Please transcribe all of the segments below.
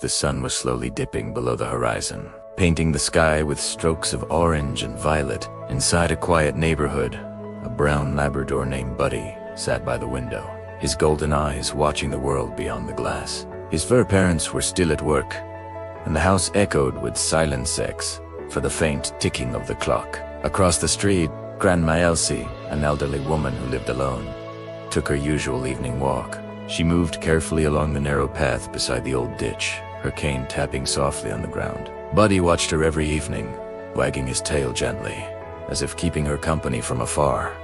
The sun was slowly dipping below the horizon, painting the sky with strokes of orange and violet. Inside a quiet neighborhood, a brown Labrador named Buddy sat by the window, his golden eyes watching the world beyond the glass. His fur parents were still at work, and the house echoed with silent sex for the faint ticking of the clock. Across the street, Grandma Elsie, an elderly woman who lived alone, took her usual evening walk. She moved carefully along the narrow path beside the old ditch, her cane tapping softly on the ground. Buddy watched her every evening, wagging his tail gently, as if keeping her company from afar.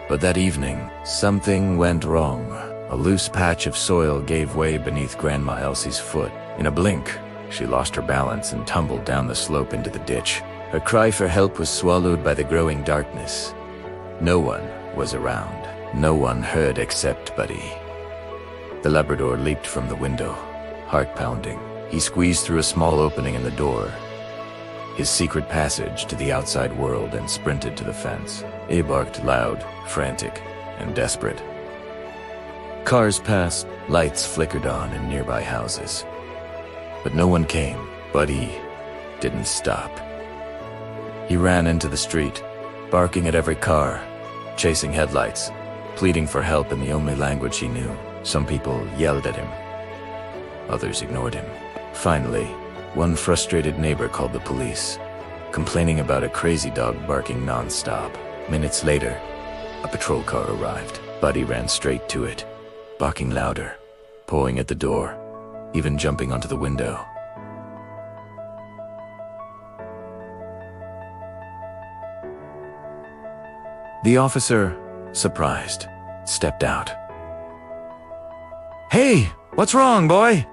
But that evening, something went wrong. A loose patch of soil gave way beneath Grandma Elsie's foot. In a blink, she lost her balance and tumbled down the slope into the ditch. Her cry for help was swallowed by the growing darkness. No one was around. No one heard except Buddy. The Labrador leaped from the window, heart pounding. He squeezed through a small opening in the door, his secret passage to the outside world, and sprinted to the fence. He barked loud, frantic, and desperate. Cars passed, lights flickered on in nearby houses. But no one came. Buddy didn't stop. He ran into the street, barking at every car, chasing headlights, pleading for help in the only language he knew. Some people yelled at him. Others ignored him. Finally, one frustrated neighbor called the police, complaining about a crazy dog barking non-stop. Minutes later, a patrol car arrived. Buddy ran straight to it, barking louder, pawing at the door, even jumping onto the window. The officer, surprised, stepped out. "Hey, what's wrong, boy?"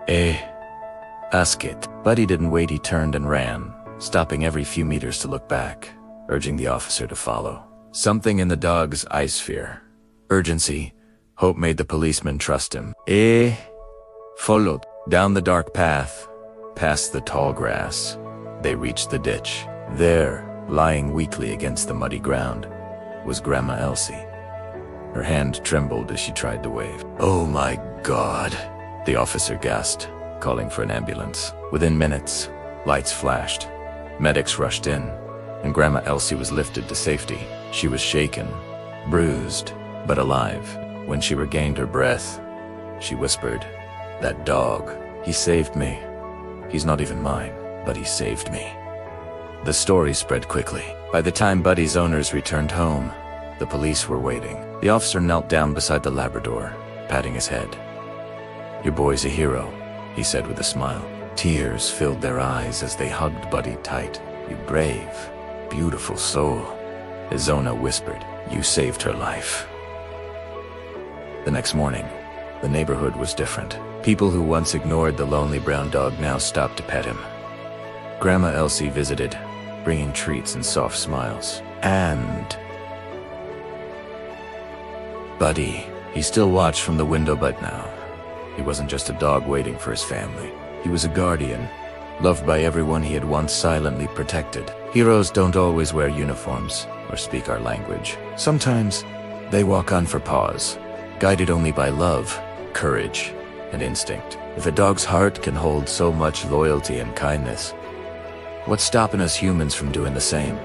Ask it. Buddy didn't wait, he turned and ran, stopping every few meters to look back, urging the officer to follow. Something in the dog's eyes, fear, urgency, hope made the policeman trust him. Followed. Down the dark path, past the tall grass, they reached the ditch. There, lying weakly against the muddy ground, was Grandma Elsie. Her hand trembled as she tried to wave. "Oh my God," the officer gasped, calling for an ambulance. Within minutes, lights flashed, medics rushed in, and Grandma Elsie was lifted to safety. She was shaken, bruised, but alive. When she regained her breath, she whispered, "That dog, he saved me. He's not even mine, but he saved me." The story spread quickly. By the time Buddy's owners returned home, the police were waiting. The officer knelt down beside the Labrador, patting his head. "Your boy's a hero," he said with a smile. Tears filled their eyes as they hugged Buddy tight. "You brave, beautiful soul," Izona whispered. "You saved her life." The next morning, the neighborhood was different. People who once ignored the lonely brown dog now stopped to pet him. Grandma Elsie visited, bringing treats and soft smiles. And Buddy, he still watched from the window, but now, he wasn't just a dog waiting for his family. He was a guardian, loved by everyone he had once silently protected. Heroes don't always wear uniforms or speak our language. Sometimes, they walk on for paws, guided only by love, courage, and instinct. If a dog's heart can hold so much loyalty and kindness, what's stopping us humans from doing the same?